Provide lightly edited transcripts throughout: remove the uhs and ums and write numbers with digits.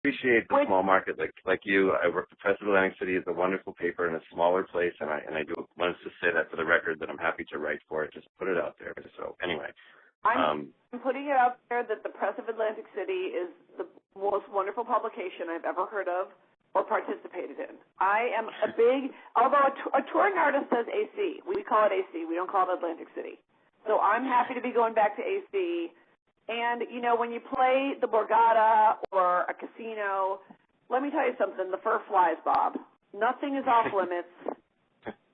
appreciate the small market like you. I work the Press of Atlantic City is a wonderful paper in a smaller place, and I do want to say that for the record that I'm happy to write for it. Just put it out there. So anyway, I'm putting it out there that the Press of Atlantic City is the most wonderful publication I've ever heard of or participated in. I am a big, although a touring artist says AC, we call it AC. We don't call it Atlantic City. So I'm happy to be going back to AC. And, you know, when you play the Borgata or a casino, let me tell you something, the fur flies, Bob. Nothing is off limits,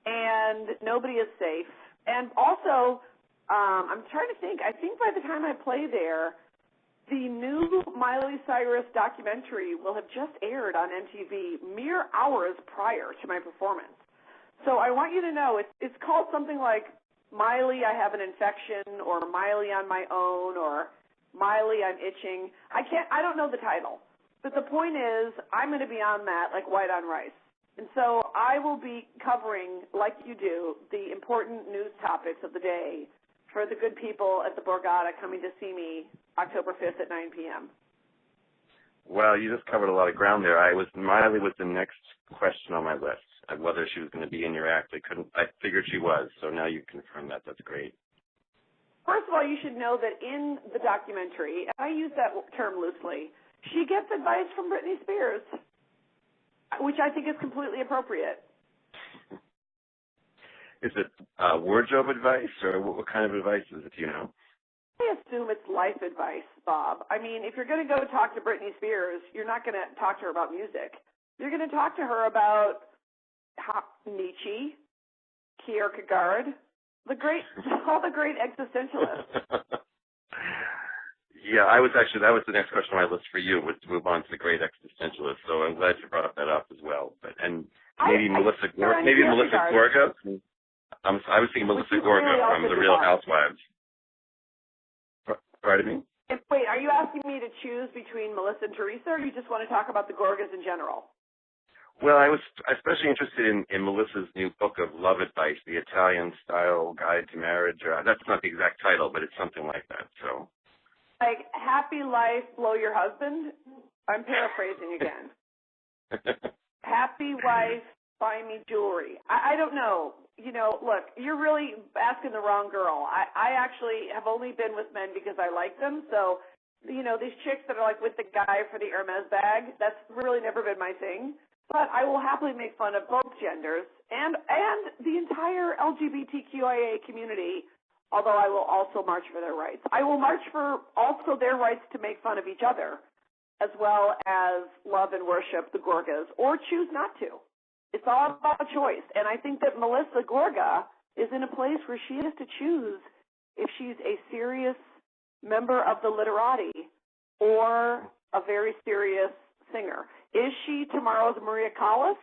and nobody is safe. And also, I'm trying to think, I think by the time I play there, the new Miley Cyrus documentary will have just aired on MTV mere hours prior to my performance. So I want you to know it's called something like Miley, I Have an Infection, or Miley on My Own, or Miley, I'm Itching. I don't know the title. But the point is, I'm going to be on that like white on rice. And so I will be covering, like you do, the important news topics of the day for the good people at the Borgata coming to see me October 5th at 9 p.m. Well, you just covered a lot of ground there. Miley was the next question on my list, whether she was going to be in your act. I figured she was, so now you confirmed that. That's great. First of all, you should know that in the documentary, and I use that term loosely, she gets advice from Britney Spears, which I think is completely appropriate. Is it wardrobe advice, or what kind of advice is it, do you know? I assume it's life advice, Bob. I mean, if you're going to go talk to Britney Spears, you're not going to talk to her about music. You're going to talk to her about Nietzsche, Kierkegaard, all the great existentialists. Yeah, that was the next question on my list for you, was to move on to the great existentialists. So I'm glad you brought that up as well. Melissa Gorga. I was thinking Melissa Gorga from The Real Housewives. Pardon me? Wait, are you asking me to choose between Melissa and Teresa, or you just want to talk about the Gorgas in general? Well, I was especially interested in Melissa's new book of love advice, The Italian-Style Guide to Marriage. That's not the exact title, but it's something like that. So, like Happy Life, Blow Your Husband? I'm paraphrasing again. Happy Wife, Buy Me Jewelry. I don't know. You know, look, you're really asking the wrong girl. I actually have only been with men because I like them. So, you know, these chicks that are like with the guy for the Hermes bag, that's really never been my thing. But I will happily make fun of both genders and the entire LGBTQIA community, although I will also march for their rights. I will march for also their rights to make fun of each other, as well as love and worship the Gorgas, or choose not to. It's all about choice. And I think that Melissa Gorga is in a place where she has to choose if she's a serious member of the literati or a very serious singer. Is she tomorrow's Maria Callas,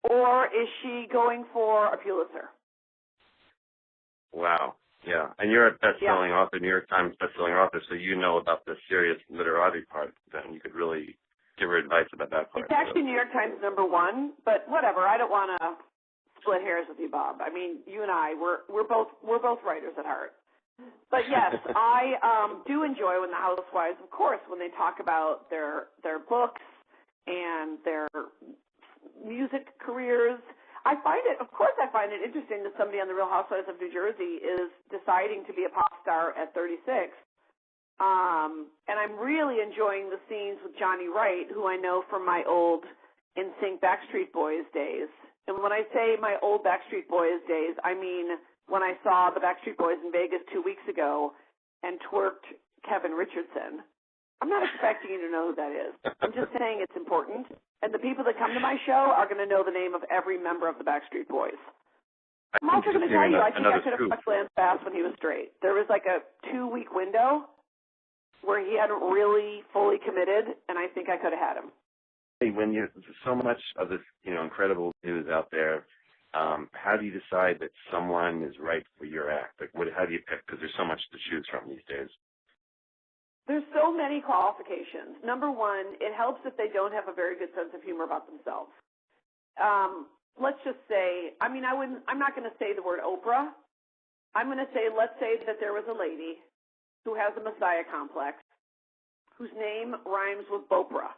or is she going for a Pulitzer? Wow. Yeah. And you're a best-selling author, New York Times best-selling author, so you know about the serious literati part. Then you could really give her advice about that part. It's actually New York Times #1, but whatever. I don't want to split hairs with you, Bob. I mean, you and I, we're both writers at heart. But yes, I do enjoy when the housewives, of course, when they talk about their books and their music careers. I find it interesting that somebody on The Real Housewives of New Jersey is deciding to be a pop star at 36. And I'm really enjoying the scenes with Johnny Wright, who I know from my old NSYNC Backstreet Boys days. And when I say my old Backstreet Boys days, I mean when I saw the Backstreet Boys in Vegas 2 weeks ago and twerked Kevin Richardson. I'm not expecting you to know who that is. I'm just saying it's important. And the people that come to my show are going to know the name of every member of the Backstreet Boys. I'm also going to tell you, I think I could have fucked Lance Bass when he was straight. There was like a 2-week window where he hadn't really fully committed, and I think I could have had him. When there's so much of this, incredible news out there, how do you decide that someone is right for your act? Like, how do you pick? Because there's so much to choose from these days. There's so many qualifications. Number one, it helps if they don't have a very good sense of humor about themselves. Let's just say, I'm not going to say the word Oprah. I'm going to say, let's say that there was a lady who has a Messiah complex whose name rhymes with Bopra.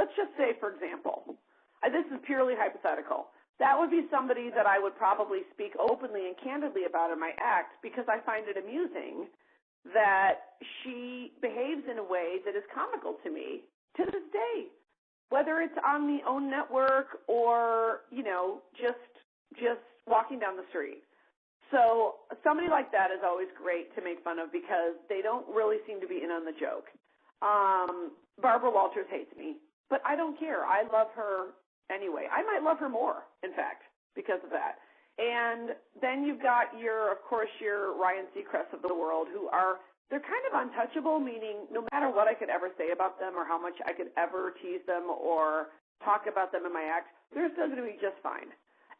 let's just say, for example, this is purely hypothetical. That would be somebody that I would probably speak openly and candidly about in my act because I find it amusing that she behaves in a way that is comical to me to this day, whether it's on the OWN network or, just walking down the street. So somebody like that is always great to make fun of because they don't really seem to be in on the joke. Barbara Walters hates me, but I don't care. I love her anyway. I might love her more, in fact, because of that. And then you've got your Ryan Seacrest of the world they're kind of untouchable, meaning no matter what I could ever say about them or how much I could ever tease them or talk about them in my act, they're still going to be just fine.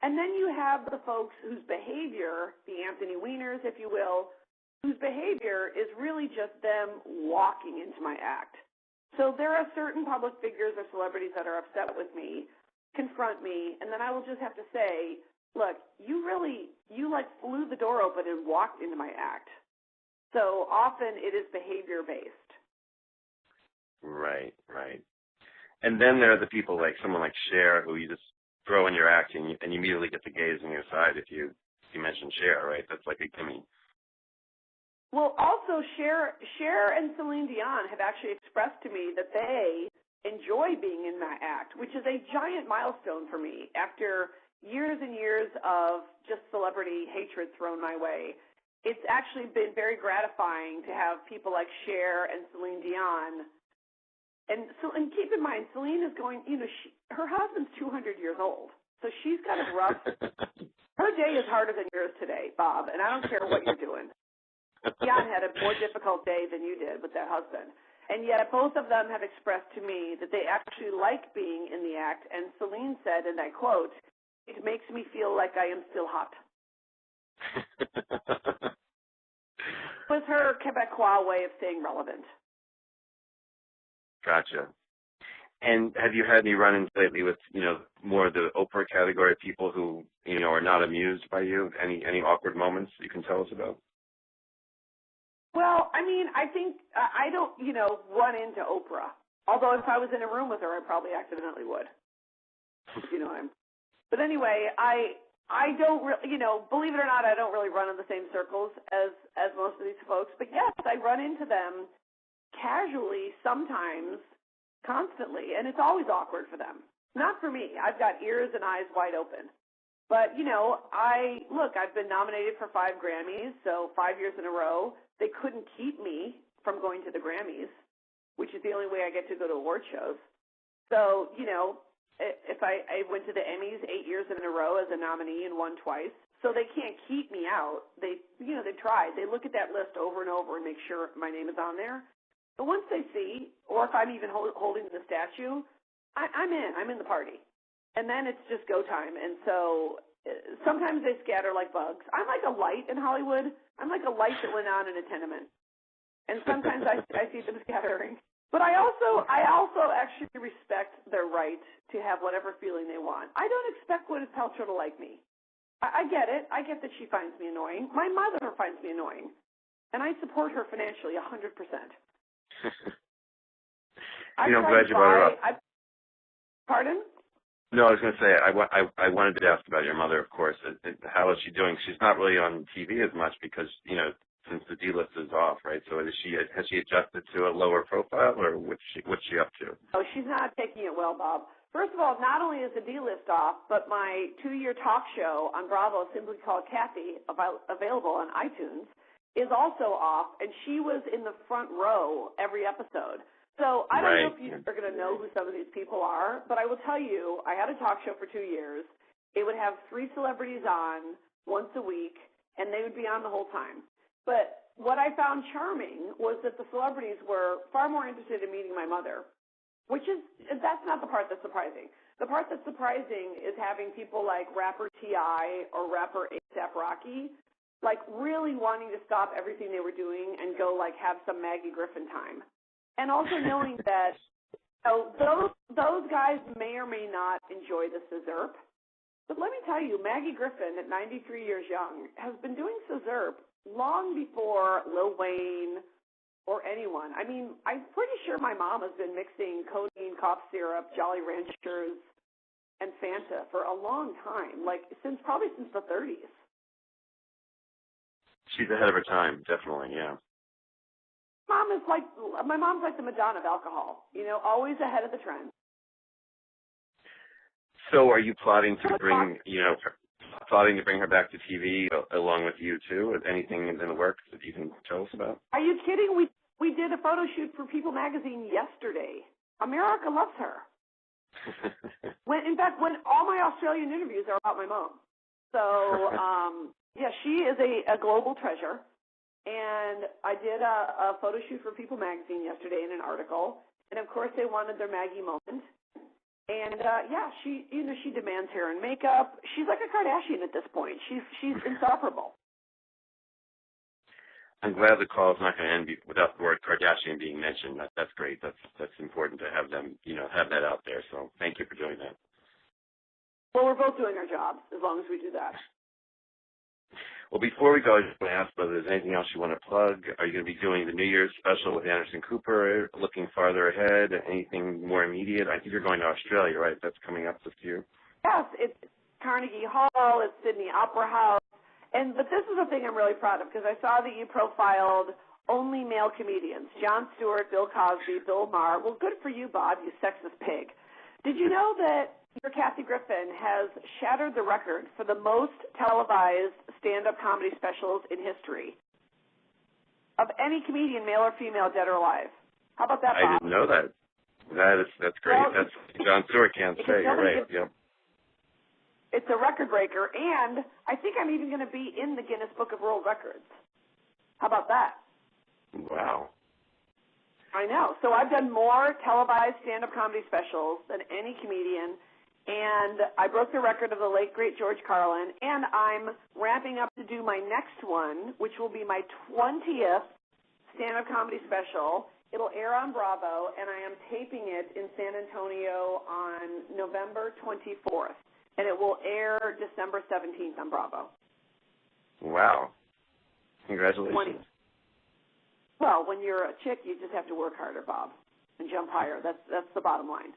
And then you have the folks whose behavior, the Anthony Wieners, if you will, whose behavior is really just them walking into my act. So there are certain public figures or celebrities that are upset with me, confront me, and then I will just have to say, look, you flew the door open and walked into my act. So often it is behavior-based. Right. And then there are the people like someone like Cher who you just throw in your act and you immediately get the gays on your side if you mention Cher, right? That's like a gimme. Well, also Cher and Celine Dion have actually expressed to me that they enjoy being in my act, which is a giant milestone for me after years and years of just celebrity hatred thrown my way. It's actually been very gratifying to have people like Cher and Celine Dion. And keep in mind, Celine is going, her husband's 200 years old, so she's got it rough. Her day is harder than yours today, Bob, and I don't care what you're doing. Dion had a more difficult day than you did with that husband. And yet both of them have expressed to me that they actually like being in the act. And Celine said, and I quote, "It makes me feel like I am still hot." Was her Quebecois way of staying relevant. Gotcha. And have you had any run-ins lately with, more of the Oprah category people who, are not amused by you? Any awkward moments you can tell us about? Well, I think I don't, run into Oprah. Although if I was in a room with her, I probably accidentally would. You know what I'm. But anyway, I don't really, believe it or not, I don't really run in the same circles as most of these folks. But yes, I run into them casually, sometimes, constantly, and it's always awkward for them. Not for me. I've got ears and eyes wide open. But, I've been nominated for 5 Grammys, so 5 years in a row. They couldn't keep me from going to the Grammys, which is the only way I get to go to award shows. So, if I went to the Emmys 8 years in a row as a nominee and won twice, so they can't keep me out. They tried. They look at that list over and over and make sure my name is on there. But once they see, or if I'm even holding the statue, I'm in. I'm in the party. And then it's just go time. And so sometimes they scatter like bugs. I'm like a light in Hollywood. I'm like a light that went on in a tenement. And sometimes I see them scattering. But I also actually respect their right to have whatever feeling they want. I don't expect Gwyneth Paltrow to like me. I get it. I get that she finds me annoying. My mother finds me annoying. And I support her financially 100%. I'm glad you brought her up. Pardon? No, I was going to say, I wanted to ask about your mother, of course. How is she doing? She's not really on TV as much because, since the D-list is off, right? So has she adjusted to a lower profile, or what's she up to? Oh, she's not taking it well, Bob. First of all, not only is the D-list off, but my 2-year talk show on Bravo, simply called Kathy, available on iTunes, is also off, and she was in the front row every episode. So I don't know if you are going to know who some of these people are, but I will tell you, I had a talk show for 2 years. It would have 3 celebrities on once a week, and they would be on the whole time. But what I found charming was that the celebrities were far more interested in meeting my mother, that's not the part that's surprising. The part that's surprising is having people like rapper T.I. or rapper A$AP Rocky, like really wanting to stop everything they were doing and go like have some Maggie Griffin time. And also knowing that those guys may or may not enjoy the scissor. But let me tell you, Maggie Griffin, at 93 years young, has been doing scissor long before Lil Wayne or anyone. I mean, I'm pretty sure my mom has been mixing codeine, cough syrup, Jolly Ranchers, and Fanta for a long time, like probably since the 30s. She's ahead of her time, definitely, yeah. My mom's like the Madonna of alcohol, always ahead of the trend. So are you plotting to bring her back to TV along with you too? Is anything in the works that you can tell us about? Are you kidding? We did a photo shoot for People magazine yesterday. America loves her. In fact, when all my Australian interviews are about my mom. So, yeah, she is a global treasure. And I did a photo shoot for People magazine yesterday in an article. And, of course, they wanted their Maggie moment. And, yeah, she demands hair and makeup. She's like a Kardashian at this point. She's insufferable. I'm glad the call is not going to end without the word Kardashian being mentioned. That's great. That's important to have them, have that out there. So thank you for doing that. Well, we're both doing our jobs as long as we do that. Well, before we go, I just want to ask whether there's anything else you want to plug. Are you going to be doing the New Year's special with Anderson Cooper, looking farther ahead, anything more immediate? I think you're going to Australia, right? That's coming up this year. Yes, it's Carnegie Hall, it's Sydney Opera House. But this is the thing I'm really proud of, because I saw that you profiled only male comedians, Jon Stewart, Bill Cosby, Bill Maher. Well, good for you, Bob, you sexist pig. Did you know that your Kathy Griffin has shattered the record for the most televised stand-up comedy specials in history of any comedian, male or female, dead or alive? How about that, Bob? I didn't know that. That's great. Well, that's Jon Stewart can't say. You're right. Yep. It's a record breaker, and I think I'm even going to be in the Guinness Book of World Records. How about that? Wow. I know. So I've done more televised stand-up comedy specials than any comedian, and I broke the record of the late, great George Carlin, and I'm ramping up to do my next one, which will be my 20th stand-up comedy special. It'll air on Bravo, and I am taping it in San Antonio on November 24th. And it will air December 17th on Bravo. Wow. Congratulations. 20. Well, when you're a chick, you just have to work harder, Bob, and jump higher. That's the bottom line.